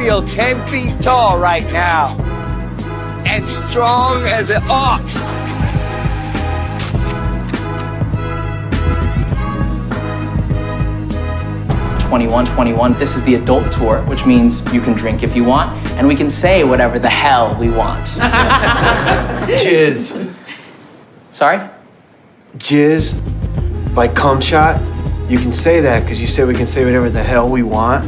feel 10 feet tall right now. And strong as an ox. #2121. This is the adult tour, which means you can drink if you want, and we can say whatever the hell we want. Jizz. Sorry? Jizz. Like cum shot. You can say that because you said we can say whatever the hell we want.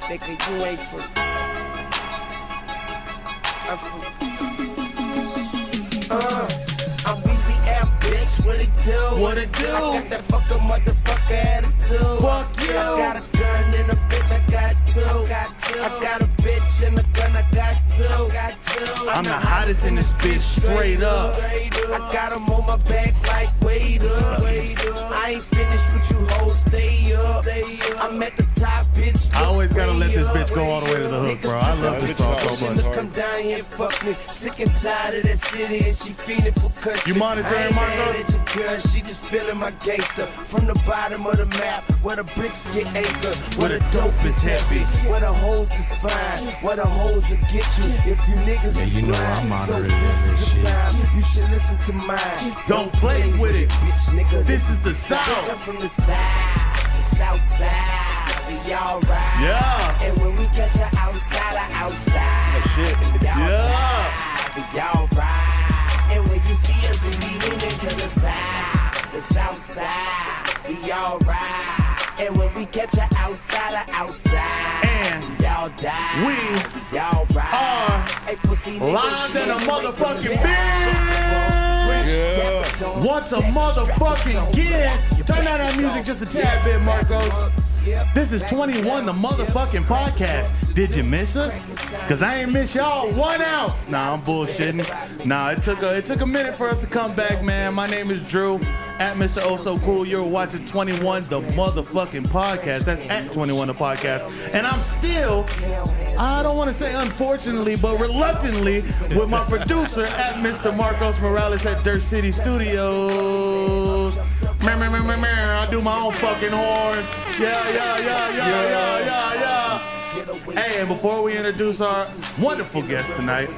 Nigga, you ain't from. I'm from. I'm Weezy F, bitch. What it do? What it do? I got that fucking motherfucker attitude. Fuck you. I got a gun and a bitch, I got two. I got a bitch and a gun, I got two. I'm the hottest in this bitch, straight up. I got 'em on my back like wait up. I ain't finished with you hoes, stay up. I'm at the top, bitch. I always gotta let this bitch go all the way to the hook, bro. I love this song so much. Come down here and fuck me. Sick and tired of that city and she feeding for country. You monitoring, I ain't Marco? mad at your girl, she just feeling my gangster. From the bottom of the map, where the bricks get anchored, where the dope is heavy, where the hoes is fine, where the hoes will get you if you niggas is you know blind. I'm So monitoring this that is the shit. time, you should listen to mine. Don't play with it. Bitch, nigga, This is the South. South. I'm from the side, the south side. We all ride. Yeah. And when we catch her outside, outside. Shit. Yeah. We all ride. And when you see us, we leaning into the side, the south side. We all ride. And when we catch her outside, outside. And y'all die. we y'all ride. are Hey, pussy nigga, live she in a ain't motherfucking from the side. bitch. Once a motherfucking again. Turn down that music just a tad bit, Marcos. This is 21, the motherfucking podcast. Did you miss us? Cause I ain't miss y'all 1 ounce. Nah, I'm bullshitting. Nah, it took a minute for us to come back, man. My name is Drew. At Mr. Oh So Cool, you're watching 21, the motherfucking podcast. That's at 21, the podcast. And I'm still, I don't want to say unfortunately, but reluctantly, with my producer at Mr. Marcos Morales at Dirt City Studios. I do my own fucking horns. Yeah. Hey, and before we introduce our wonderful guest tonight,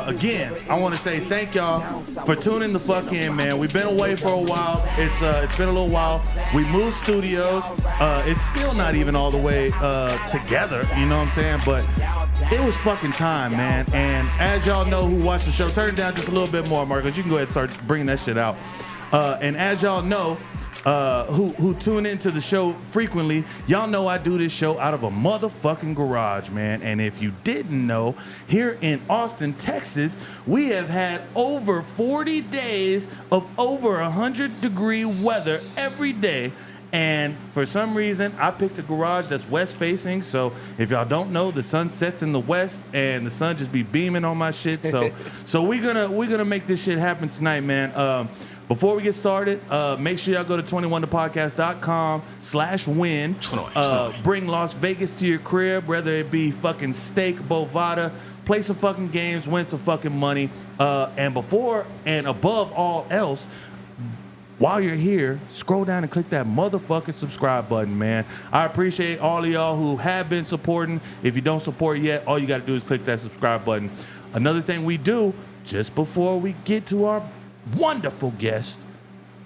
again, I want to say thank y'all for tuning the fuck in, man. We've been away for a while. It's been a little while. We moved studios. It's still not even all the way together, you know what I'm saying? But it was fucking time, man. And as y'all know who watch the show, turn it down just a little bit more, Marcus. You can go ahead and start bringing that shit out. And as y'all know, who tune into the show frequently, y'all know I do this show out of a motherfucking garage, man. And if you didn't know, here in Austin, Texas, we have had over 40 days of over 100-degree weather every day. And for some reason, I picked a garage that's west facing. So if y'all don't know, the sun sets in the west and the sun just be beaming on my shit. So we're gonna make this shit happen tonight, man. Before we get started, make sure y'all go to 21thepodcast.com/win. Bring Las Vegas to your crib, whether it be fucking steak, bovada, play some fucking games, win some fucking money. And before and above all else, while you're here, scroll down and click that motherfucking subscribe button, man. I appreciate all of y'all who have been supporting. If you don't support yet, all you got to do is click that subscribe button. Another thing we do just before we get to our wonderful guest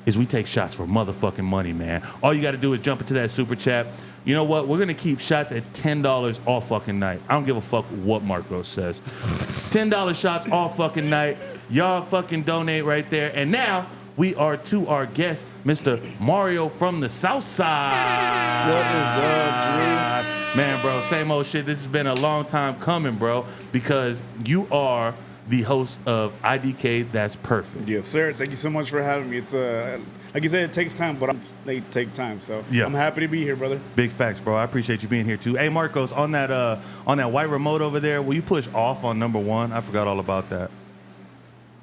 is we take shots for motherfucking money, man. All you got to do is jump into that super chat. You know what? We're going to keep shots at $10 all fucking night. I don't give a fuck what Marcos says. $10 shots all fucking night. Y'all fucking donate right there. And now we are to our guest, Mr. Mario from the Southside. What is up, Drew? Man, bro, same old shit. This has been a long time coming, bro, because you are the host of IDK That's Perfect. Yes, sir. Thank you so much for having me. It's like you said, it takes time, but they take time. So yeah. I'm happy to be here, brother. Big facts, bro. I appreciate you being here too. Hey, Marcos, on that white remote over there, will you push off on number 1? I forgot all about that.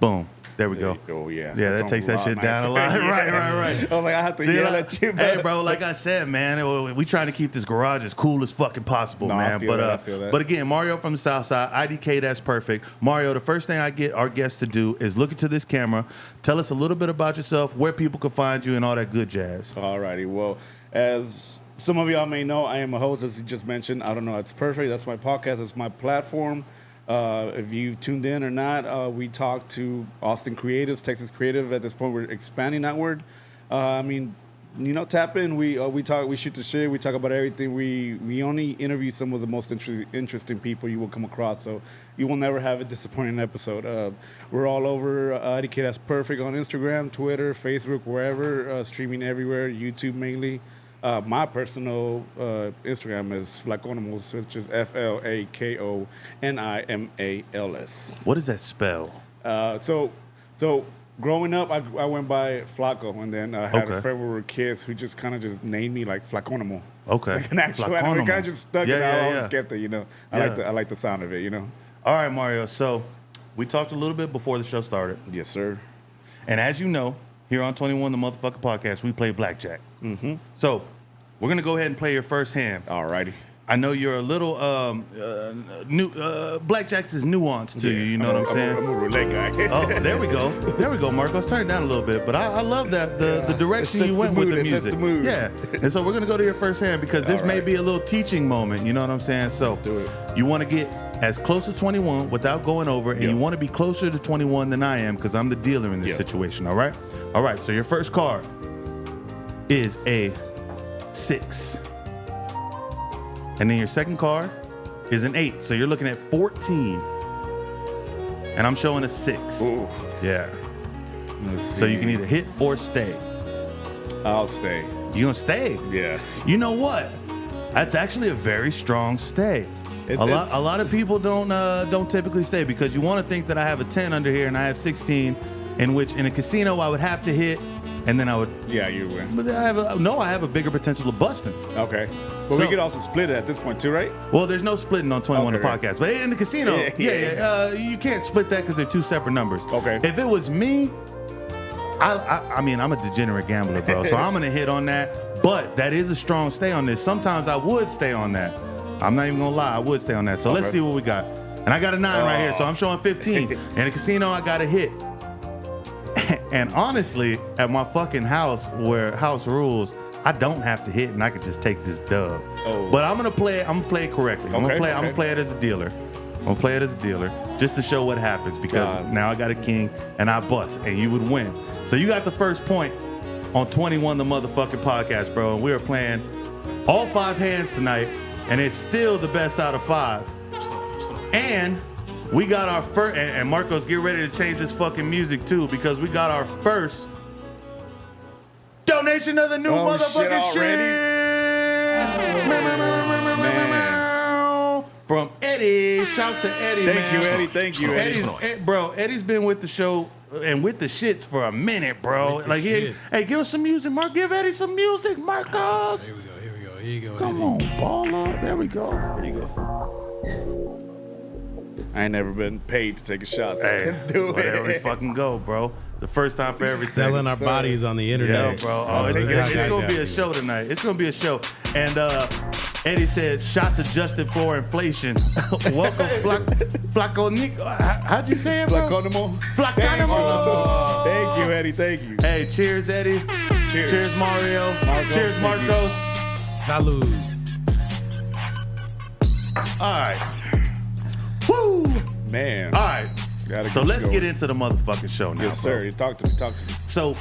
Boom. There we go. Oh yeah. Yeah, that takes that shit down a lot. Yeah. Right. I was like, I have to yell at you. Hey, bro, like I said, man, we trying to keep this garage as cool as fucking possible, No, man. I feel that. But again, Mario from the Southside, IDK, that's perfect. Mario, the first thing I get our guests to do is look into this camera, tell us a little bit about yourself, where people can find you, and all that good jazz. Alrighty. Well, as some of y'all may know, I am a host, as you just mentioned. I don't know, it's perfect. That's my podcast. It's my platform. If you tuned in or not, we talk to Austin creatives, Texas creative. At this point, we're expanding outward. Tap in. We talk. We shoot the shit. We talk about everything. We only interview some of the most interesting people you will come across. So you will never have a disappointing episode. We're all over. IDK That's Perfect on Instagram, Twitter, Facebook, wherever. Streaming everywhere. YouTube mainly. My personal Instagram is Flaconimals, which is FLAKONIMALS. What does that spell? So growing up, I went by Flaco, and then I had Okay. a friend when we were kids who just kind of just named me like Flaconimal. Okay. Like an actual animal. It kind of just stuck, and I always kept it, I like the sound of it, All right, Mario. So we talked a little bit before the show started. Yes, sir. And as you know, here on 21 the Motherfucker Podcast, we play blackjack. Mm-hmm. So we're going to go ahead and play your first hand. Alrighty. I know you're a little new. Blackjack's is nuanced to you. You know what I'm saying? I'm a roulette guy. Oh, there we go. There we go, Marcos. Turn it down a little bit. But I love that the direction you went with the music. Yeah. And so we're gonna go to your first hand because this may be a little teaching moment. You know what I'm saying? So Let's do it. You want to get as close to 21 without going over, and you want to be closer to 21 than I am because I'm the dealer in this situation. All right. All right. So your first card is a 6. And then your second card is an 8. So you're looking at 14. And I'm showing a 6. Ooh. Yeah. So you can either hit or stay. I'll stay. You gonna stay? Yeah. You know what? That's actually a very strong stay. A lot of people don't typically stay because you want to think that I have a 10 under here and I have 16, in which in a casino I would have to hit, and then I would. Yeah, you win. But I have a bigger potential of busting. Okay. But we could also split it at this point too, right? Well, there's no splitting on 21 the podcast, but in the casino, you can't split that because they're two separate numbers. Okay. If it was me, I mean, I'm a degenerate gambler, bro, so I'm gonna hit on that. But that is a strong stay on this. Sometimes I would stay on that. I'm not even gonna lie, I would stay on that. So let's see what we got. And I got a 9 right here, so I'm showing 15. In a casino, I got a hit. And honestly, at my fucking house, where house rules, I don't have to hit, and I could just take this dub. But I'm gonna play it correctly. I'm gonna play it as a dealer. I'm gonna play it as a dealer just to show what happens because now I got a king and I bust, and you would win. So you got the first point on 21 the motherfucking podcast, bro. And we are playing all 5 hands tonight, and it's still the best out of 5. And we got our first, and Marcos, get ready to change this fucking music too, because we got our first donation of the new motherfucking shit. From Eddie. Shouts to Eddie, man. Thank you, Eddie. Eddie's been with the show and with the shits for a minute, bro. Like, hey, give us some music, Mark. Give Eddie some music, Marcos. Here you go. Come on, ball up. There we go. There you go. I ain't never been paid to take a shot, so let's do it. Whatever we fucking go, bro. The first time for everything. Selling our bodies on the internet. Yeah, bro. It's gonna be a show tonight. It's gonna be a show. And Eddie said, shots adjusted for inflation. Welcome, Flaconico. How'd you say it, bro? Flaconico. Thank you, Eddie. Thank you. Hey, cheers, Eddie. Cheers, Mario. Cheers, Marcos. Salud. All right. Woo! Man. All right. So let's get into the motherfucking show now. Yes, sir. Bro. Talk to me. So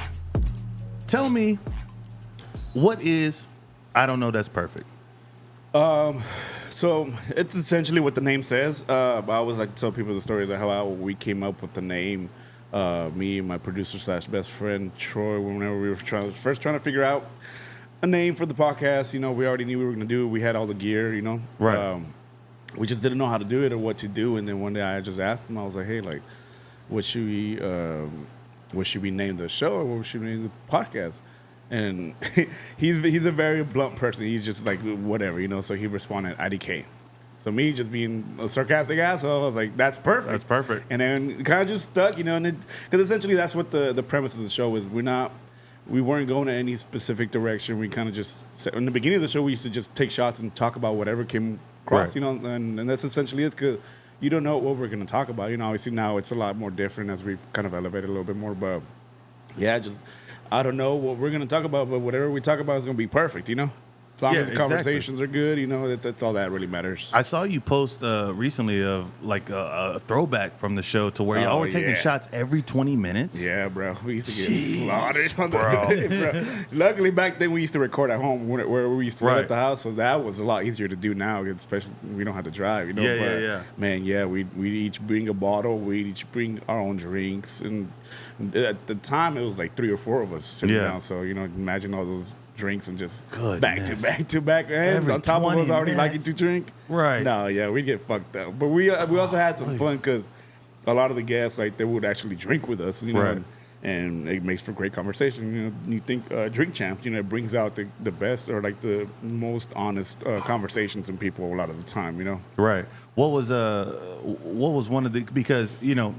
tell me, what is I Don't Know That's Perfect? So it's essentially what the name says. I always like to tell people the story of how we came up with the name. Me and my producer / best friend Troy, whenever we were first trying to figure out a name for the podcast, we already knew we were going to do it. We had all the gear, Right. We just didn't know how to do it or what to do. And then one day I just asked him, I was like, hey, like, what should we name the show or what should we name the podcast? And he's a very blunt person. He's just like, whatever, So he responded, IDK. So me just being a sarcastic asshole, I was like, that's perfect. That's perfect. And then it kind of just stuck, you know, and because essentially that's what the premise of the show was. We weren't going in any specific direction. We kind of just, in the beginning of the show, we used to just take shots and talk about whatever came across, Right. you know, and that's essentially it, because you don't know what we're going to talk about. You know, obviously now it's a lot more different as we've kind of elevated a little bit more, but yeah, just, I don't know what we're going to talk about, but whatever we talk about is going to be perfect, you know? As long as the conversations are good, you know, that's all that really matters. I saw you post recently of like a throwback from the show to where y'all were taking shots every 20 minutes. Yeah, bro. We used to get slaughtered on bro. Luckily, back then we used to record at home where we used to live at the house, so that was a lot easier to do now, especially we don't have to drive, you know. Yeah. Man, yeah, we each bring a bottle, we each bring our own drinks, and at the time it was like 3 or 4 of us sitting down. So you know, imagine all those drinks and just back to back hands on top of us already liking to drink. Right. No, yeah, we get fucked up. But we also had some fun because a lot of the guests, like, they would actually drink with us, you know, and it makes for great conversation. You know, you think Drink Champ, you know, it brings out the best or like the most honest conversations in people a lot of the time, you know. Right. What was one of the, because, you know,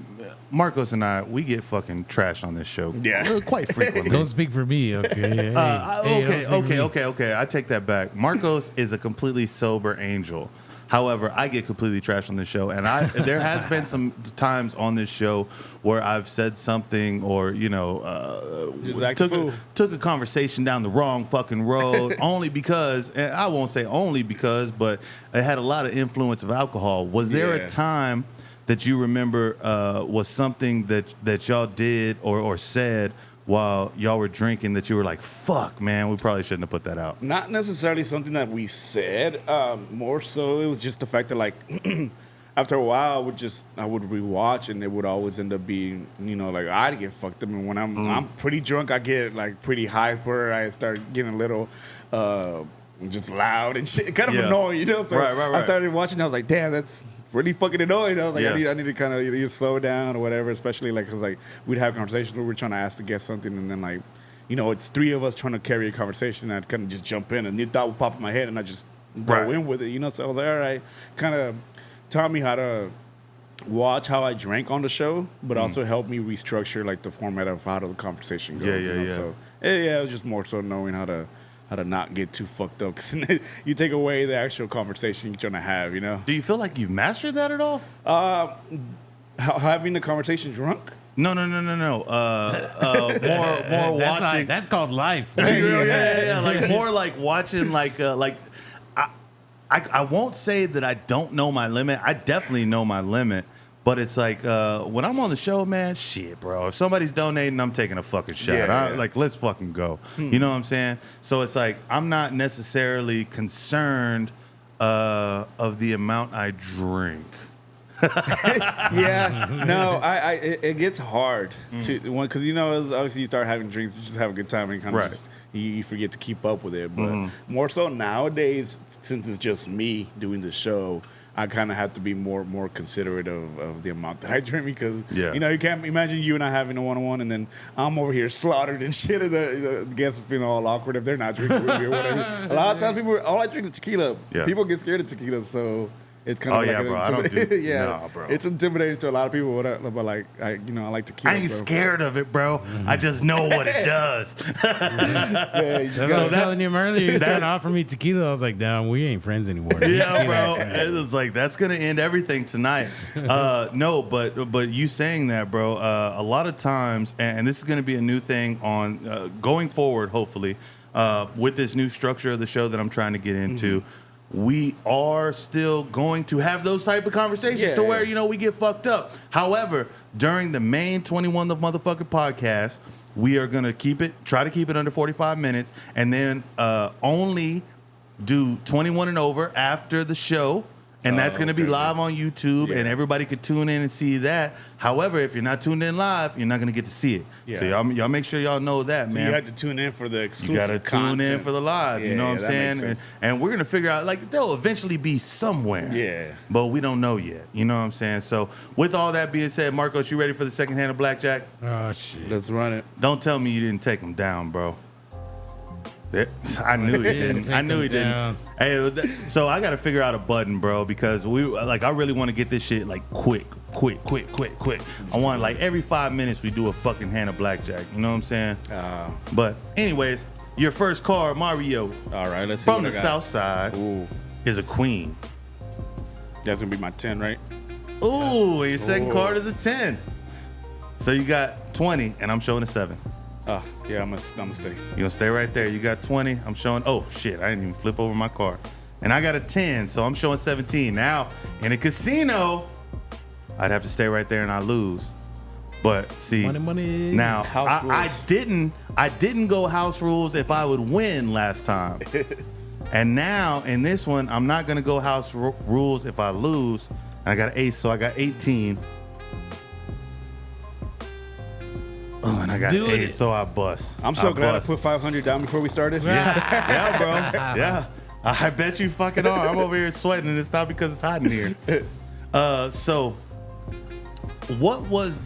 Marcos and I, we get fucking trashed on this show quite frequently. Don't speak for me, okay? Okay. I take that back. Marcos is a completely sober angel. However, I get completely trashed on this show, and there has been some times on this show where I've said something or, you know, took a conversation down the wrong fucking road only because, and I won't say only because, but it had a lot of influence of alcohol. Was there a time that you remember was something that y'all did or said while y'all were drinking that you were like, fuck, man, we probably shouldn't have put that out? Not necessarily something that we said. More so, it was just the fact that, like, after a while, I would rewatch, and it would always end up being, you know, like, I'd get fucked up. And when I'm pretty drunk, I get, like, pretty hyper. I start getting a little just loud and shit. Kind of annoying, you know? So I started watching, I was like, damn, that's really fucking annoying. I was like, I need to kind of either slow down or whatever, especially like, because like we'd have conversations where we're trying to ask the guest something, and then like, you know, it's 3 of us trying to carry a conversation, and I'd kind of just jump in, and new thought would pop in my head, and I just go in with it, you know. So I was like, all right, kind of taught me how to watch how I drank on the show, but also helped me restructure like the format of how the conversation goes. So it was just more so knowing how to not get too fucked up, because you take away the actual conversation you're trying to have, you know? Do you feel like you've mastered that at all? Having the conversation drunk? No. More watching. That's called life. Like more like watching, like I won't say that I don't know my limit. I definitely know my limit. But it's like when I'm on the show, man, shit, bro. If somebody's donating, I'm taking a fucking shot. Like, let's fucking go. You know what I'm saying? So it's like I'm not necessarily concerned of the amount I drink. It gets hard to because, you know, obviously you start having drinks, you just have a good time, and kind of just you forget to keep up with it. But more so nowadays, since it's just me doing the show, I kind of have to be more considerate of the amount that I drink, because you know, you can't imagine you and I having a one-on-one, and then I'm over here slaughtered and shit, and the guests are feeling all awkward if they're not drinking with me or whatever. A lot of times all I drink is tequila. People get scared of tequila, so it's kind of bro. I don't do bro. It's intimidating to a lot of people, but like I like tequila. I ain't scared of it, bro. I just know what it does. I was telling him earlier, you tried to offer me tequila. I was like, damn, we ain't friends anymore. Yeah, bro. It was like, that's gonna end everything tonight. No, but you saying that, bro. A lot of times, and this is gonna be a new thing on going forward, hopefully, with this new structure of the show that I'm trying to get into. We are still going to have those type of conversations to where, you know, we get fucked up. However, during the main 21 the motherfucking podcast, we are going to try to keep it under 45 minutes, and then only do 21 and over after the show. And that's going to be live on YouTube, and everybody can tune in and see that. However, if you're not tuned in live, you're not going to get to see it. So y'all make sure y'all know that, man. You have to tune in for the exclusive You got to tune in for the live, you know what I'm saying? And we're going to figure out, like, they'll eventually be somewhere. Yeah. But we don't know yet, you know what I'm saying? So with all that being said, Marcos, you ready for the second hand of blackjack? Oh, shit. Let's run it. Don't tell me you didn't take him down, bro. I knew he didn't. I knew he didn't. Hey, so I got to figure out a button, bro, because I really want to get this shit like quick. I want like every 5 minutes we do a fucking hand of blackjack. You know what I'm saying? But anyways, your first card, Mario. All right, let's see. From the Southside is a queen. That's gonna be my 10, right? Ooh, your second card is a 10. So you got 20, and I'm showing a 7. Yeah, I'm gonna stay. You're gonna stay right there. You got 20. I'm showing. Oh shit! I didn't even flip over my card. And I got a 10, so I'm showing 17. Now in a casino, I'd have to stay right there and I lose. But see, money. Now I didn't go house rules if I would win last time. And now in this one, I'm not gonna go house rules if I lose. And I got an ace, so I got 18. Oh, and I got 8, so I bust. I'm so glad I put 500 down before we started. Yeah, bro. Yeah. I bet you fucking are. I'm over here sweating, and it's not because it's hot in here. So, what was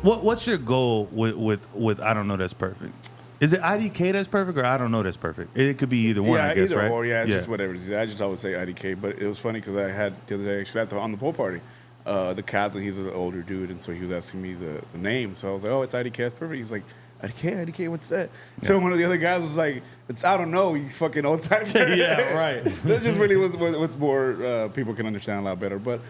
what's your goal with I don't know that's perfect? Is it IDK that's perfect or I don't know that's perfect? It could be either one, I guess, either right? Or, it's just whatever. I just always say IDK, but it was funny because I had the other day actually on the pool party. The captain, he's an older dude, and so he was asking me the name. So I was like, "Oh, it's IDK, that's perfect." He's like, "IDK, what's that?" Yeah. So one of the other guys was like, "It's I don't know, you fucking old timer." Yeah, right. That's just really what's more people can understand a lot better. But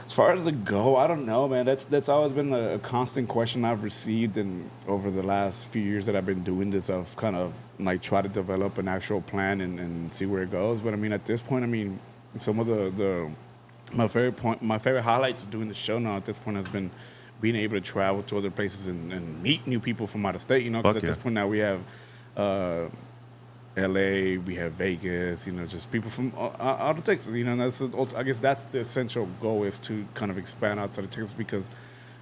as far as the go, I don't know, man. That's always been a constant question I've received, and over the last few years that I've been doing this, I've kind of like try to develop an actual plan and see where it goes. But I mean, at this point, I mean, some of my favorite highlights of doing the show now at this point has been being able to travel to other places and meet new people from out of state, you know, because at this point now we have LA, we have Vegas, you know, just people from out of Texas, you know, and I guess that's the essential goal, is to kind of expand outside of Texas, because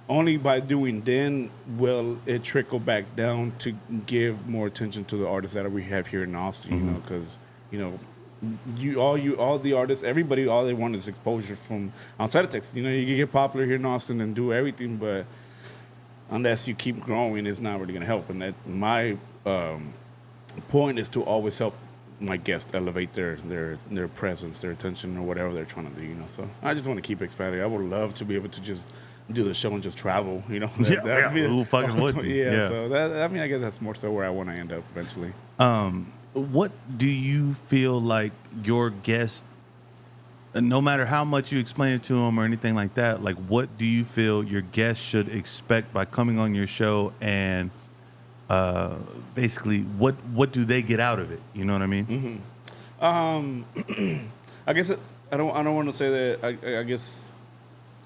only by doing then will it trickle back down to give more attention to the artists that we have here in Austin, you know, because, you know, all the artists, everybody, all they want is exposure from outside of Texas. You know, you can get popular here in Austin and do everything, but unless you keep growing, it's not really going to help. And that my point is to always help my guests elevate their presence, their attention, or whatever they're trying to do. You know, so I just want to keep expanding. I would love to be able to just do the show and just travel. You know, who fucking wouldn't? Yeah. So I guess that's more so where I want to end up eventually. What do you feel like your guests, no matter how much you explain it to them or anything like that, like what do you feel your guests should expect by coming on your show, and basically what do they get out of it? You know what I mean? Mm-hmm. I guess I don't want to say that. I guess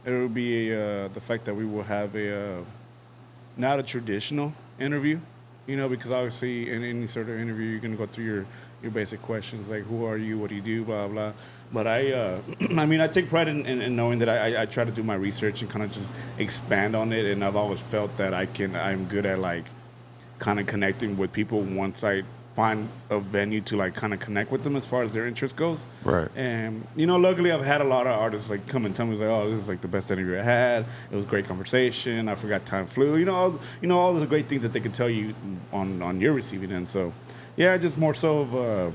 it would be the fact that we will have not a traditional interview. You know, because obviously in any sort of interview, you're going to go through your basic questions, like who are you, what do you do, blah, blah. But I mean, I take pride in knowing that I try to do my research and kind of just expand on it. And I've always felt that I'm good at like kind of connecting with people once I find a venue to like kind of connect with them as far as their interest goes. Right. And, you know, luckily I've had a lot of artists like come and tell me, like, oh, this is like the best interview I had. It was a great conversation. I forgot time flew. You know, all the great things that they can tell you on your receiving end. So, yeah, just more so of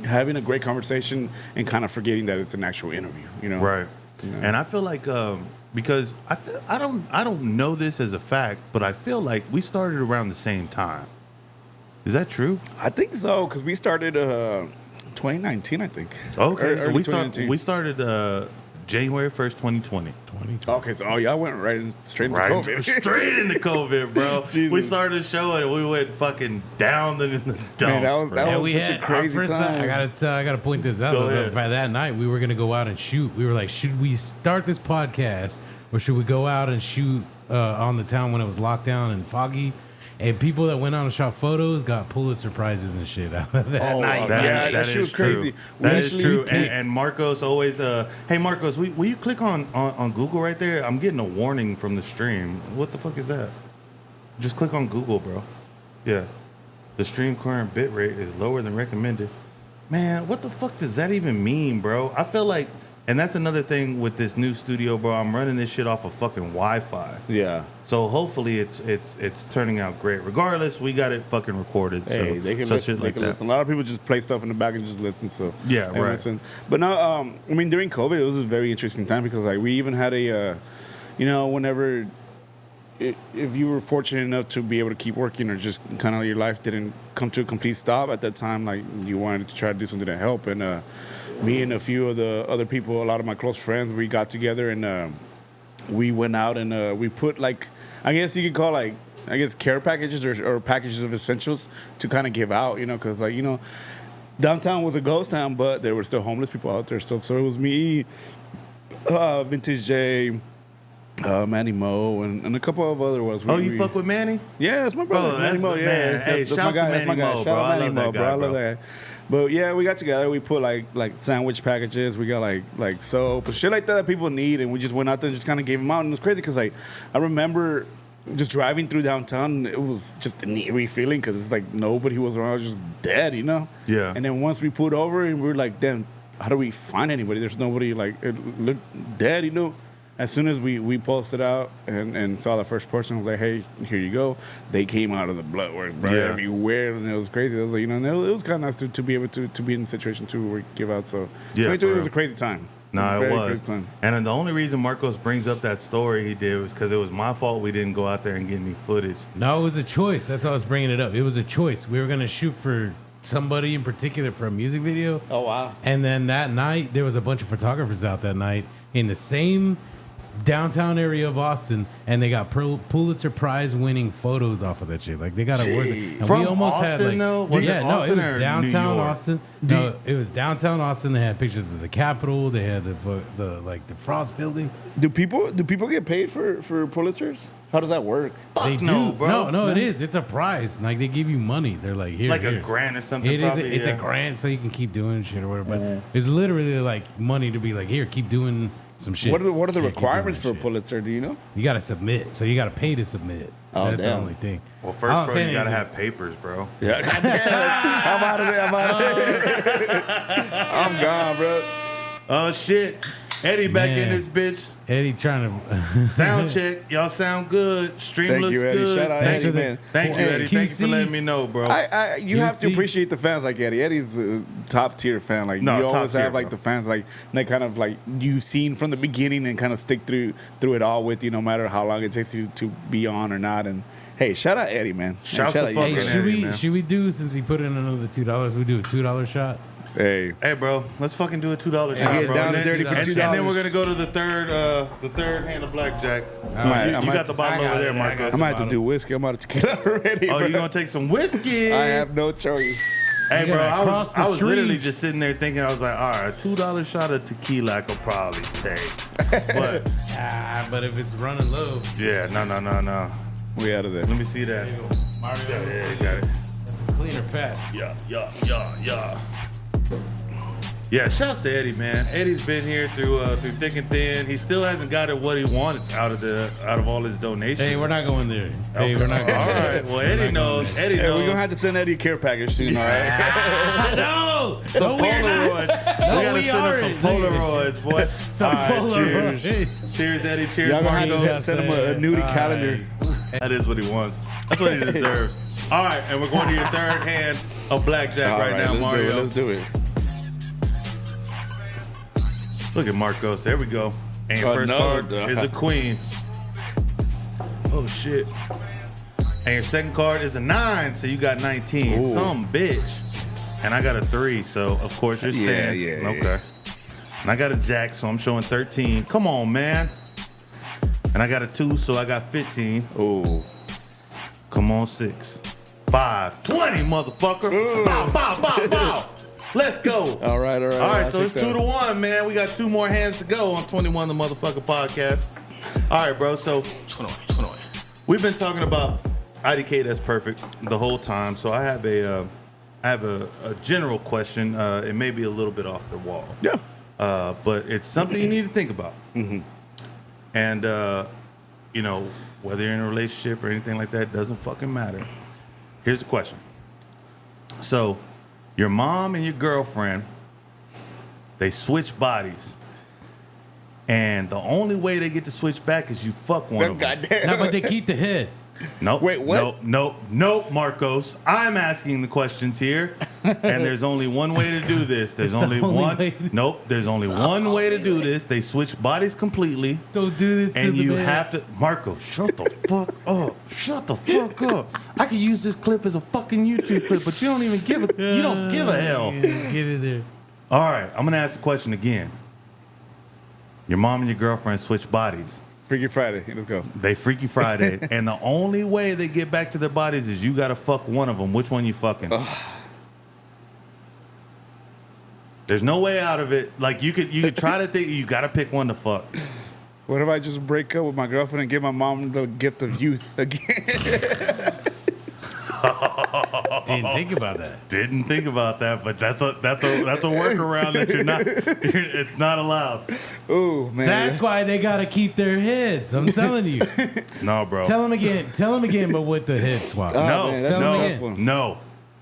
having a great conversation and kind of forgetting that it's an actual interview, you know? Right. You know? And I feel like, because I don't know this as a fact, but I feel like we started around the same time. Is that true? I think so, because we started 2019, I think. Okay. Early We started January 1st, 2020. Okay, so y'all went straight into COVID. Straight into COVID, bro. We started the show and we went fucking down in the dumps. Man, that was such a crazy time. I gotta point this out. By that night, we were gonna go out and shoot. We were like, should we start this podcast or should we go out and shoot on the town when it was locked down and foggy? And people that went out and shot photos got Pulitzer prizes and shit out of that night. That shit was crazy. That is true. And Marcos always, hey Marcos, will you click on Google right there? I'm getting a warning from the stream. What the fuck is that? Just click on Google, bro. Yeah. The stream current bitrate is lower than recommended. Man, what the fuck does that even mean, bro? I feel like And that's another thing with this new studio, bro. I'm running this shit off of fucking Wi-Fi. Yeah. So hopefully it's turning out great. Regardless, we got it fucking recorded. Hey, so they can so listen. shit They like can that. listen. A lot of people just play stuff in the back and just listen. So Yeah, they right. Listen. But no, I mean during COVID, it was a very interesting time because like we even had a, whenever, if you were fortunate enough to be able to keep working or just kind of your life didn't come to a complete stop at that time, like you wanted to try to do something to help. And me and a few of the other people, a lot of my close friends, we got together and we went out and we put like, I guess you could call care packages or packages of essentials to kind of give out, because downtown was a ghost town, but there were still homeless people out there still. So it was me, Vintage J, Manny Mo, and a couple of other ones. You fuck with Manny? Yeah, it's my brother, Bro, Manny that's Mo. my Yeah, man. Hey, that's my shouts guy. to That's my Manny guy. Mo, Shout bro. out I Manny love Mo, that bro. guy, I love bro. that. But yeah, we got together. We put like sandwich packages. We got like soap and shit like that people need, and we just went out there and just kind of gave them out. And it was crazy because I remember just driving through downtown. It was just an eerie feeling because it's like nobody was around, just dead, Yeah. And then once we pulled over and we were like, damn, how do we find anybody? There's nobody, like, it looked dead, As soon as we posted out and saw the first person, I was like, hey, here you go. They came out of the blood works, bro, everywhere, and it was crazy. It was like, and it was kind of nice to be able to be in a situation too where we give out. So Yeah, 2020 for was a real. crazy time. No, it a very was. crazy time. And then the only reason Marcos brings up that story he did was because it was my fault we didn't go out there and get any footage. No, it was a choice. That's why I was bringing it up. It was a choice. We were going to shoot for somebody in particular for a music video. Oh, wow. And then that night, there was a bunch of photographers out that night in the same downtown area of Austin, and they got Pulitzer Prize winning photos off of that shit. Like they got awards. And From we almost Austin, had like, though? Was it it Austin was or downtown New York? Austin. No, it was downtown Austin. They had pictures of the Capitol. They had the Frost Building. Do people get paid for Pulitzers? How does that work? They no, do. bro. No, it is. It's a prize. Like they give you money. They're like here, Like here. a grant or something. It is. probably, It's yeah. a grant, so you can keep doing shit or whatever. But it's literally like money to be like, here, keep doing some shit. What are the Yeah, keep doing requirements that for a shit. Pulitzer? Do you know? You got to submit, so you got to pay to submit. Oh, That's the damn. only thing. Well, All first, I'm bro, saying you got to is- have papers, bro. Yeah. I'm out of there. I'm gone, bro. Oh, shit. Eddie back in Man. this bitch. Eddie trying to Sound check. Y'all sound good. Stream Thank looks you, Eddie. good. Shout out Thank Eddie, you, man. Thank you, Hey, Eddie. Thank you for QC. letting me know, bro. You have to see? appreciate the fans like Eddie. Eddie's a top tier fan. Like No, you top always tier, have like bro. the fans like they kind of like you've seen from the beginning and kind of stick through it all with you, no matter how long it takes you to be on or not. And hey, shout out Eddie, man. Shouts Shout to out fucking you. Hey, Eddie, man. should we do, since he put in another $2, we do a $2 shot? Hey, Hey, bro, let's fucking do a $2 shot, get bro. down And and then- dirty for and $2. then we're gonna go to the third hand of blackjack. might- You I might- got the bottle I got over there, it, I Marcos. got I might have to do whiskey. I'm out of tequila already. Oh, bro. you gonna take some whiskey? I have no choice. Hey, You bro, gotta I cross the was literally street. just sitting there thinking, I was like, all right, a $2 shot of tequila I could probably take. But, But if it's running low, yeah, no. We out of there. Let me see that. there you go. Mario, Yeah, you got it. that's a cleaner pass. Yeah. Yeah, shouts to Eddie, man. Eddie's been here through thick and thin. He still hasn't gotten what he wants out of all his donations. Hey, we're not going there. Hey, we're not going All there. right. Well, Eddie knows. Eddie Hey, knows. we're gonna have to send Eddie a care package soon, all right? No! some Polaroids. We gotta we send him aren't. some Polaroids, boy. Some All right, Polaroids. Cheers. Cheers, Eddie. Cheers, Y'all gonna have Marcos. to send him a nudie calendar. That is what he wants. That's what he deserves. All right, and we're going to your third hand of blackjack All right now, let's Mario. do it. Let's do it. Look at Marcos. There we go. And your first Another card duh. is a queen. Oh, shit. And your second card is a 9, so you got 19. Ooh. Some bitch. And I got a 3, so of course you're staying. Yeah. Okay. And I got a jack, so I'm showing 13. Come on, man. And I got a 2, so I got 15. Oh, Come on, 6. 5. 20, motherfucker. Bow, bow, bow, bow. Let's go. all right. All right, I'll so take it's that. 2-1, man. We got 2 more hands to go on 21 the motherfucker podcast. All right, bro. So 21. we've been talking about IDK That's Perfect the whole time. So I have a general question. It may be a little bit off the wall. Yeah. But it's something you need to think about. Mm-hmm. And whether you're in a relationship or anything like that doesn't fucking matter. Here's the question. So your mom and your girlfriend, they switch bodies. And the only way they get to switch back is you fuck one of them. Goddamn. No, but they keep the head. Nope. Wait, what? Nope, Marcos. I'm asking the questions here, and there's only one way to do this. There's only one. Nope. There's only one way to do this. They switch bodies completely. Don't do this. And you have to, Marcos. Shut the fuck up. Shut the fuck up. I could use this clip as a fucking YouTube clip, but you don't even give a. You don't give a hell. Get in there. All right, I'm gonna ask the question again. Your mom and your girlfriend switch bodies. Freaky Friday. Let's go. They Freaky Friday, and the only way they get back to their bodies is you gotta fuck one of them. Which one you fucking? There's no way out of it. Like you could try to think. You gotta pick one to fuck. What if I just break up with my girlfriend and give my mom the gift of youth again? Didn't think about that. Didn't think about that, but that's a workaround that you're not. It's not allowed. Ooh, man. That's why they gotta keep their heads. I'm telling you. No, bro. Tell them again, but with the head swap. No, man, that's a tough no, one.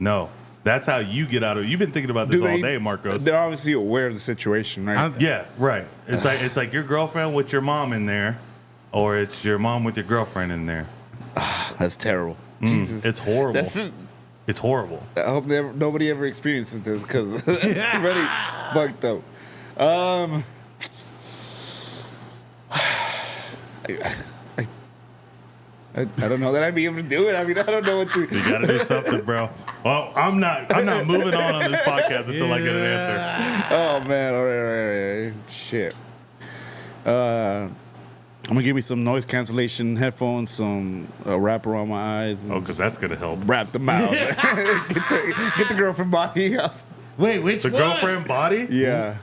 no. That's how you get out of it. You've been thinking about this all day, Marcos. They're obviously aware of the situation, right? Yeah, right. It's like your girlfriend with your mom in there, or it's your mom with your girlfriend in there. That's terrible. Jesus. It's horrible. It's horrible. I hope nobody ever experiences this because I'm really fucked up. I don't know that I'd be able to do it. I mean, I don't know what to. You gotta do something, bro. Well, I'm not moving on this podcast until I get an answer. Oh man! All right. Shit. I'm gonna give me some noise cancellation headphones, some wrap around my eyes. Oh, because that's gonna help. Wrap them out. get the girlfriend body out. Wait, which The one? girlfriend body? Yeah.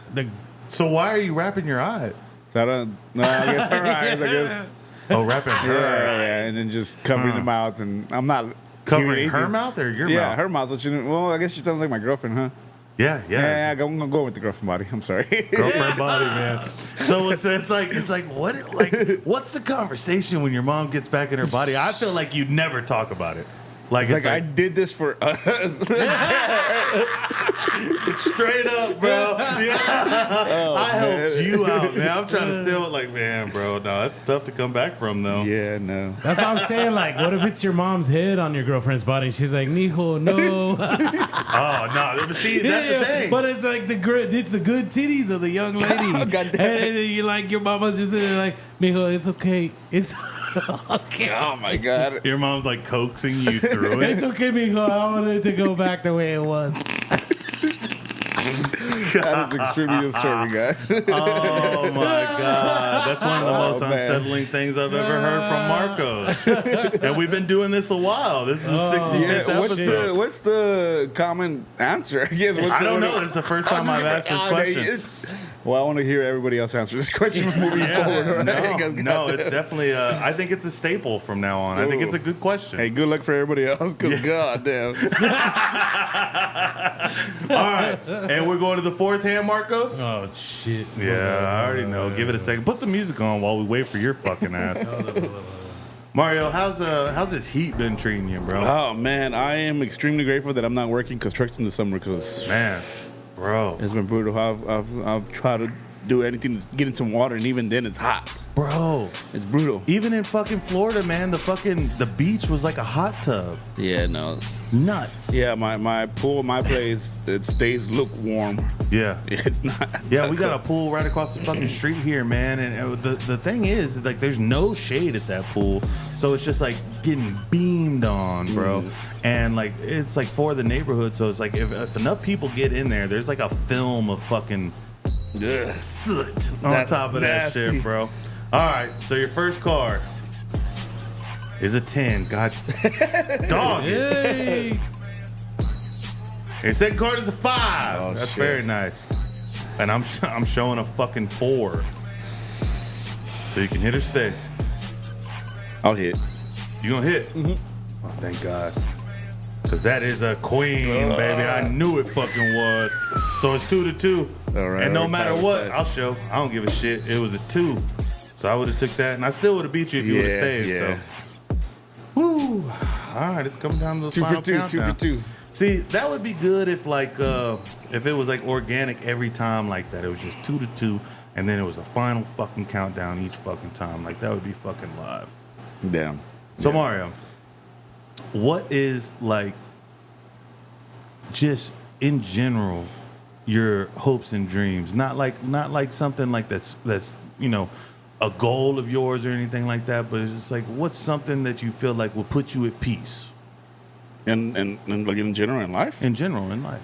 So why are you wrapping your eyes? So I don't. No, I guess her eyes. I guess. Oh, wrapping her eyes. Yeah, and then just covering the mouth, and I'm not Covering hearing her anything. mouth or your Yeah, mouth? her mouth. So she, well, I guess she sounds like my girlfriend, huh? Yeah. Yeah, I'm gonna go with the girlfriend body. I'm sorry. Girlfriend body, man. So it's like what's the conversation when your mom gets back in her body? I feel like you'd never talk about it. It's like I did this for us. Straight up, bro. Yeah. I helped you out, man. I'm trying to still man, bro. No, that's tough to come back from, though. Yeah, no. That's what I'm saying. Like, what if it's your mom's head on your girlfriend's body? And she's like, "Mijo, no." Oh no. See, that's the thing. But it's like it's the good titties of the young lady. God damn. And then you're like, your mama's just sitting there like, "Mijo, it's okay. It's okay. Oh my God. Your mom's like coaxing you through it. It's okay, Mijo. I want it to go back the way it was." That is extremely disturbing, guys. Oh my God. That's one of the most man. unsettling things I've ever heard from Marcos. And we've been doing this a while. This is the 65th episode. What's the common answer? I guess. I don't know. This is the first time I've asked this question. Well, I want to hear everybody else answer this question moving forward. Right? No, it's definitely. I think it's a staple from now on. I think it's a good question. Hey, good luck for everybody else, because goddamn. All right, and we're going to the fourth hand, Marcos. Oh shit. Yeah, I already know. Give it a second. Put some music on while we wait for your fucking ass. Mario, how's this heat been treating you, bro? Oh man, I am extremely grateful that I'm not working construction this summer, because Man, bro, it's been brutal. I've tried to do anything to get in some water, and even then it's hot. bro. It's brutal. Even in fucking Florida, man, the beach was like a hot tub. Yeah, no. Nuts. Yeah, my pool, my place, it stays lukewarm. Yeah. It's not. Yeah, we got a pool right across the fucking street here, man. And the thing is, like, there's no shade at that pool. So it's just like getting beamed on, bro. And like, it's like for the neighborhood. So it's like, if enough people get in there, there's like a film of fucking soot on top of that shit, bro. All right, so your first card is a 10. God, dog. Hey. Your second card is a 5. Oh, That's shit. very nice. And I'm showing a fucking 4. So you can hit or stay. I'll hit. You gonna hit? Mm-hmm. Oh, thank God. Because that is a queen, baby. I knew it fucking was. So it's 2-2. All right, and no we're matter tied, what, we're tied. I'll show. I don't give a shit. It was a 2. So I would have took that. And I still would have beat you if you would have stayed. Yeah. So. Woo. All right, it's coming down to the 2 final for 2, 2 countdown. for 2. See, that would be good if like if it was like organic every time like that. It was just 2-2. and then it was a final fucking countdown each fucking time. Like, that would be fucking live. Damn. So, Mario, what is, like, just in general, your hopes and dreams? Not like something like that's you know, a goal of yours or anything like that, but it's just like, what's something that you feel like will put you at peace? And like in general in life? In general in life.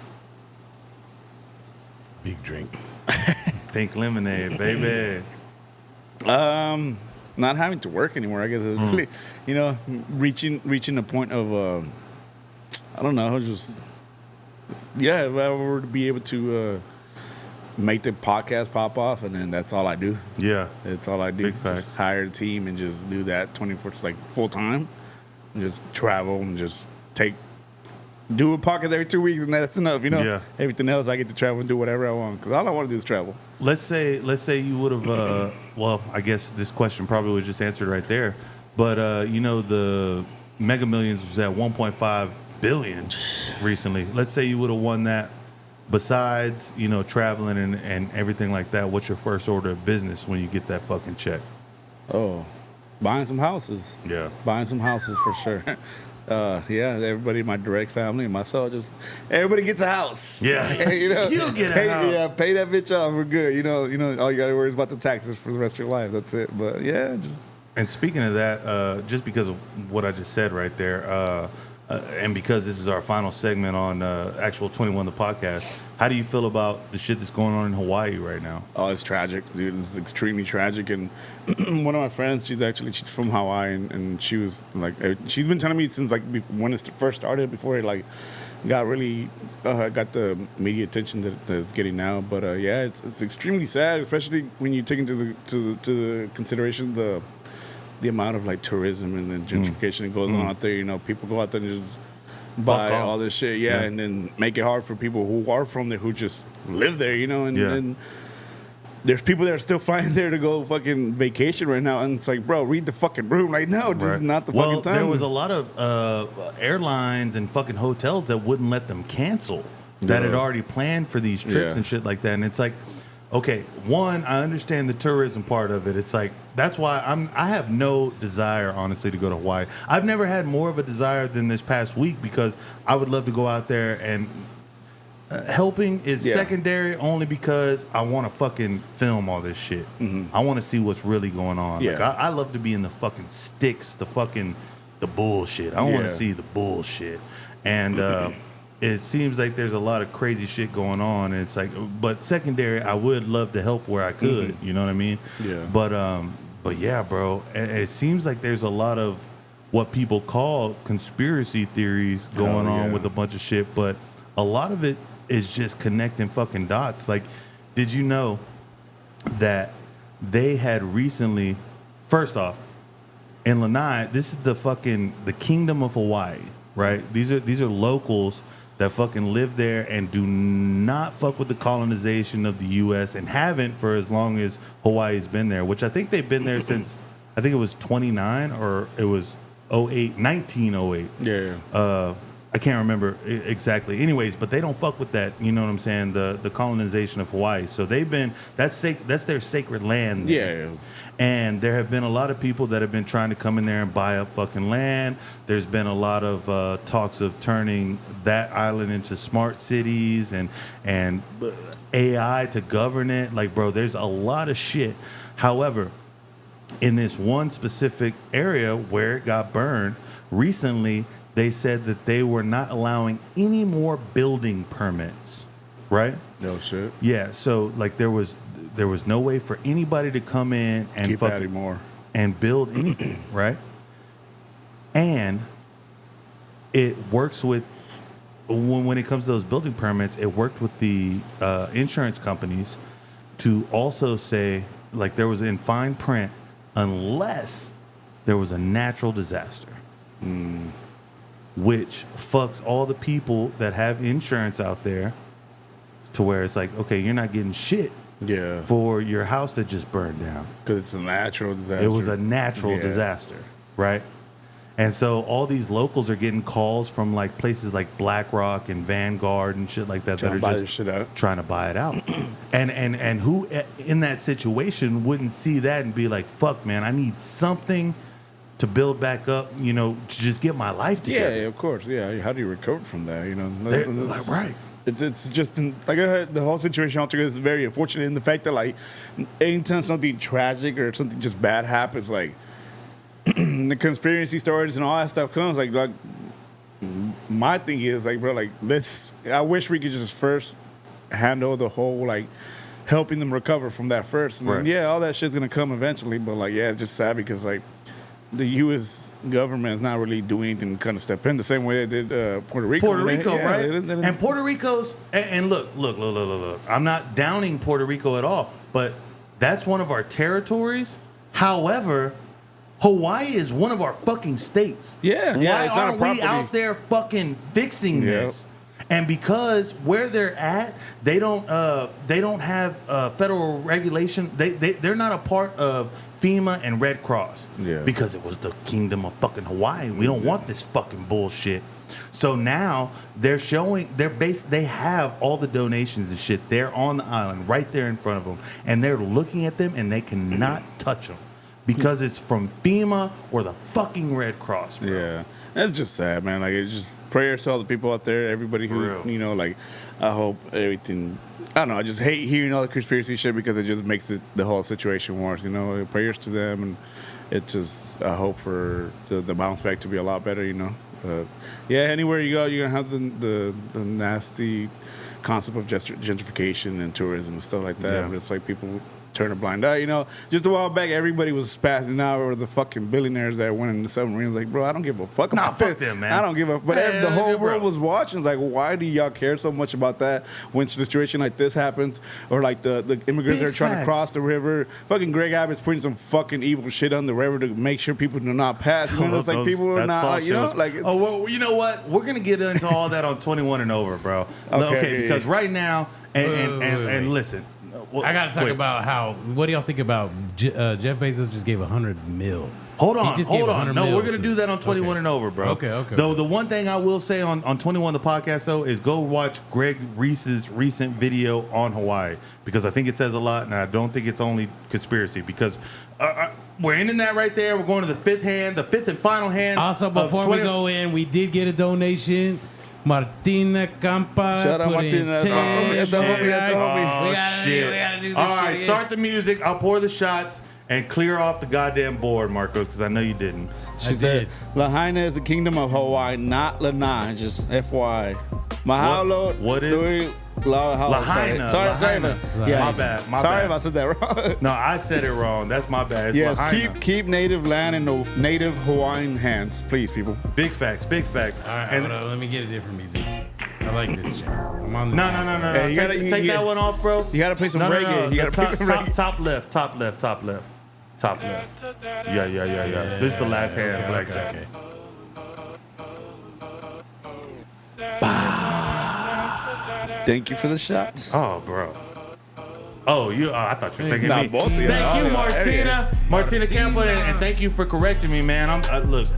Big drink. Think lemonade, baby. Not having to work anymore, I guess. It's really, you know, reaching a point of, I don't know, just, yeah, if I were to be able to make the podcast pop off, and then that's all I do. Yeah. It's all I do. Big facts. Just hire a team and just do that 24, like full time, and just travel and just do a podcast every 2 weeks, and that's enough, you know? Yeah. Everything else, I get to travel and do whatever I want, because all I want to do is travel. Let's say you would have, well, I guess this question probably was just answered right there, but, you know, the Mega Millions was at 1.5 billion recently. Let's say you would have won that. Besides, you know, traveling and everything like that, what's your first order of business when you get that fucking check? Oh, buying some houses. Yeah. Buying some houses for sure. Yeah, everybody in my direct family and myself, just everybody gets a house. Yeah. You know, You get a house. Yeah, pay that bitch off. We're good. You know, all you gotta worry is about the taxes for the rest of your life. That's it. But yeah, just. And speaking of that, just because of what I just said right there, and because this is our final segment on Actual 21, the podcast, how do you feel about the shit that's going on in Hawaii right now? Oh, it's tragic, dude. It's extremely tragic. And one of my friends, she's from Hawaii, and she was like, she's been telling me since like when it first started, before it like got really got the media attention that it's getting now. But yeah, it's extremely sad, especially when you take into the consideration the amount of like tourism and the gentrification that goes on out there. You know, people go out there and just buy all this shit, yeah, and then make it hard for people who are from there, who just live there, you know, and then there's people that are still flying there to go fucking vacation right now, and it's like, bro, read the fucking room. Like, no, this is not the fucking time. There was a lot of airlines and fucking hotels that wouldn't let them cancel that had already planned for these trips and shit like that, and it's like, okay, one, I understand the tourism part of it. It's like, that's why I have no desire, honestly, to go to Hawaii. I've never had more of a desire than this past week, because I would love to go out there, and helping is secondary only because I want to fucking film all this shit. I want to see what's really going on. Yeah. Like, I love to be in the fucking sticks, the bullshit. I want to see the bullshit. And it seems like there's a lot of crazy shit going on, and it's like, but secondary, I would love to help where I could. You know what I mean? Yeah. But yeah, bro, it seems like there's a lot of what people call conspiracy theories going on with a bunch of shit, but a lot of it is just connecting fucking dots. Like, did you know that they had recently, first off, in Lanai, this is the kingdom of Hawaii, right? These are locals that fucking live there and do not fuck with the colonization of the U.S. and haven't for as long as Hawaii's been there, which I think they've been there since, I think it was 29 or it was 1908. Yeah. I can't remember exactly. Anyways, but they don't fuck with that, you know what I'm saying, the colonization of Hawaii. So they've been, that's their sacred land. Yeah. And there have been a lot of people that have been trying to come in there and buy up fucking land. There's been a lot of talks of turning that island into smart cities and AI to govern it. Like, bro, there's a lot of shit. However, in this one specific area where it got burned, recently they said that they were not allowing any more building permits, right? No shit. Yeah, so like there was no way for anybody to come in and keep adding more and build anything, right? And it works with when it comes to those building permits, it worked with the insurance companies to also say, like, there was in fine print, unless there was a natural disaster, which fucks all the people that have insurance out there to where it's like, okay, you're not getting shit for your house that just burned down. Because it's a natural disaster. It was a natural disaster, right? And so all these locals are getting calls from like places like BlackRock and Vanguard and shit like that that are just trying to buy it out. and who in that situation wouldn't see that and be like, fuck, man, I need something to build back up, you know, to just get my life together. Yeah, of course. Yeah, how do you recover from that? You know, like, right. It's just like the whole situation altogether is very unfortunate. And the fact that like anytime something tragic or something just bad happens, like the conspiracy stories and all that stuff comes, like my thing is like, bro, like I wish we could just first handle the whole like helping them recover from that first. And then, yeah, all that shit's gonna come eventually. But like, yeah, it's just sad because like the U.S. government is not really doing anything to kind of step in the same way they did Puerto Rico. Right? And Puerto Rico's and look. I'm not downing Puerto Rico at all, but that's one of our territories. However, Hawaii is one of our fucking states. Yeah. Why aren't we out there fucking fixing this? And because where they're at, they don't have federal regulation. They're not a part of FEMA and Red Cross. Yeah. Because it was the kingdom of fucking Hawaii. We don't want this fucking bullshit. So now they're showing they have all the donations and shit there on the island, right there in front of them, and they're looking at them and they cannot touch them because it's from FEMA or the fucking Red Cross. Bro. Yeah. That's just sad, man. Like, it's just prayers to all the people out there, everybody who, you know, like, I hope everything. I don't know. I just hate hearing all the conspiracy shit because it just makes the whole situation worse. You know, prayers to them, and it just I hope for the bounce back to be a lot better. You know, yeah. Anywhere you go, you're gonna have the nasty concept of gentrification and tourism and stuff like that. Yeah. But it's like people turn a blind eye. You know, just a while back, everybody was spazzing out over the fucking billionaires that went in the submarines. Like, bro, I don't give a fuck about fuck them, man. I don't give a. But the whole world was watching. It's like, why do y'all care so much about that when a situation like this happens, or like the immigrants that are trying to cross the river? Fucking Greg Abbott's putting some fucking evil shit on the river to make sure people do not pass. You know, it's like people are not. You know, like. Oh, well, you know what? We're gonna get into all that on 21 and over, bro. Okay, because right now, and listen. Well, I gotta talk about how. What do y'all think about Jeff Bezos just gave $100 million? Hold on. No, we're gonna do that on 21 and over, bro. Okay. Though the one thing I will say on 21 the podcast though is go watch Greg Reese's recent video on Hawaii because I think it says a lot, and I don't think it's only conspiracy because we're ending that right there. We're going to the fifth and final hand. Also, before we go in, we did get a donation. Martina Campa. Shout out Martina. That's the homie. Shit. We gotta do this. All right, start the music. I'll pour the shots and clear off the goddamn board, Marcos, because I know you didn't. She said, Lahaina is the kingdom of Hawaii, not Lanai. Just FYI. Mahalo. What is Lahaina? Sorry. Yeah, my bad. Sorry if I said that wrong. No, I said it wrong. That's my bad. It's yes, Lahaina. keep native land in the native Hawaiian hands, please, people. Big facts. All right, let me get a different music. I like this shit. I'm on this. No. Hey, take that one off, bro. You gotta play some reggae. You gotta play some reggae. Top left. Yeah. This is the last hand, blackjack. Okay. Thank you for the shots. Oh, bro. Oh, I thought you were thinking me. Both of you. Thank you, Martina Campbell, and thank you for correcting me, man. Look.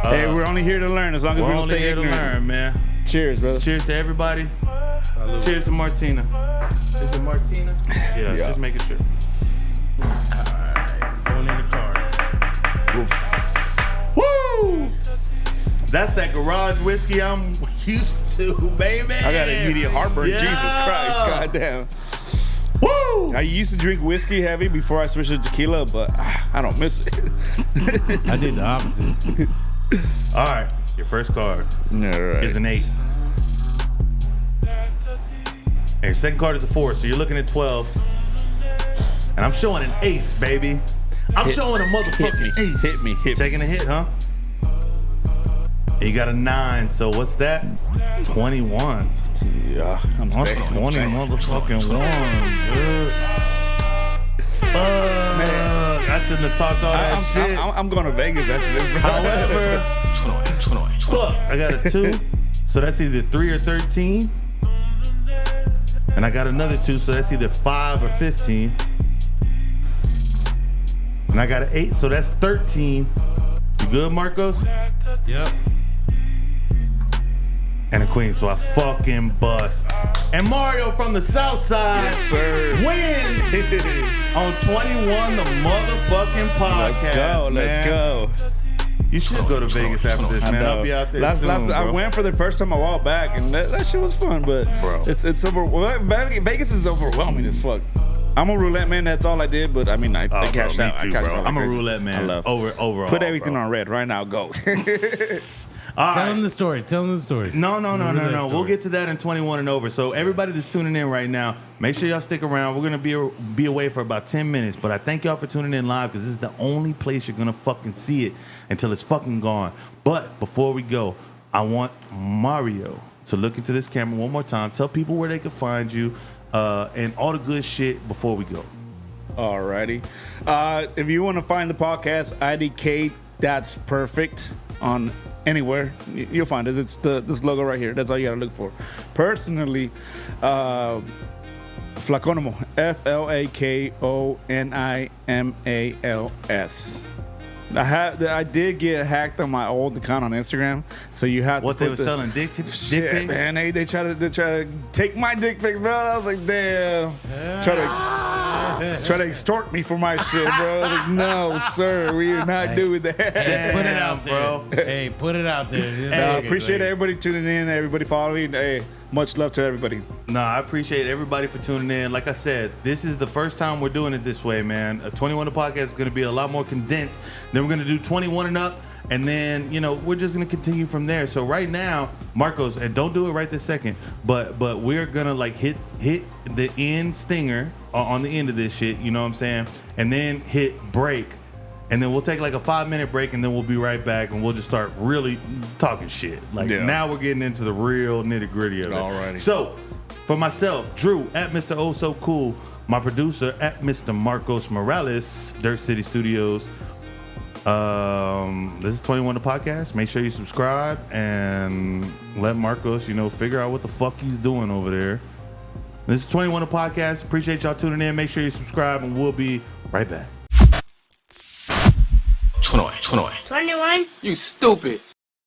Hey, we're only here to learn as long as we don't stay ignorant. We're only here to learn, man. Cheers, brother. Cheers to everybody. Salud. Cheers to Martina. Is it Martina? Yeah, just making sure. All right. Going in the cards. Oof. Woo! That's that garage whiskey I'm used to, baby. I got immediate heartburn. Yeah. Jesus Christ. Goddamn. Woo! I used to drink whiskey heavy before I switched to tequila, but I don't miss it. I did the opposite. All right. Your first card is an 8. And your second card is a 4, so you're looking at 12. And I'm showing an ace, baby. I'm showing a motherfucking ace. Hit me. Taking a hit, huh? You got a 9, so what's that? 21. Yeah, I'm That's 20 motherfucking 1, dude. Man, I shouldn't have talked all that shit. I'm going to Vegas after this, bro. However, fuck, I got a 2, so that's either 3 or 13. And I got another 2, so that's either 5 or 15. And I got an 8, so that's 13. You good, Marcos? Yep. And a queen, so I fucking bust. And Mario from the Southside wins on 21 the motherfucking podcast. Let's go. You should go to Vegas after this, man. I'll be out there soon, bro. I went for the first time a while back, and that shit was fun, but it's Vegas is overwhelming as fuck. I'm a roulette man. That's all I did, but I mean, I cashed out. Too, I cashed out. I'm a roulette man. Overall. Put everything on red right now. Go. Tell them the story. Tell them the story. No. We'll get to that in 21 and over. So everybody that's tuning in right now, make sure y'all stick around. We're gonna be away for about 10 minutes, but I thank y'all for tuning in live because this is the only place you're gonna fucking see it until it's fucking gone. But before we go, I want Mario to look into this camera one more time. Tell people where they can find you and all the good shit before we go. Alrighty. If you want to find the podcast, IDK That's Perfect on anywhere, you'll find it. It's this logo right here. That's all you gotta look for. Personally, Flaconimo, FLAKONIMALS. I did get hacked on my old account on Instagram, so you have what to. They were selling dick pics, man. They try to take my dick pics, bro. I was like, damn. Try to extort me for my shit, bro. I was like, no, sir, we are not doing that. Damn, put it out there, bro. Hey, put it out there. I appreciate everybody tuning in, everybody following. Hey, much love to everybody. No, I appreciate everybody for tuning in. Like I said, this is the first time we're doing it this way, man. 21 the podcast is going to be a lot more condensed. Then we're going to do 21 and up. And then, we're just going to continue from there. So right now, Marcos, and don't do it right this second, but we're going to like hit the end stinger on the end of this shit, you know what I'm saying? And then hit break. And then we'll take like a 5-minute break and then we'll be right back and we'll just start really talking shit. Now we're getting into the real nitty gritty of it. Alrighty. So for myself, Drew at Mr. Oh So Cool, my producer at Mr. Marcos Morales, Dirt City Studios. This is 21 the podcast. Make sure you subscribe and let Marcos, figure out what the fuck he's doing over there. This is 21 the podcast. Appreciate y'all tuning in. Make sure you subscribe and we'll be right back. 21. You stupid.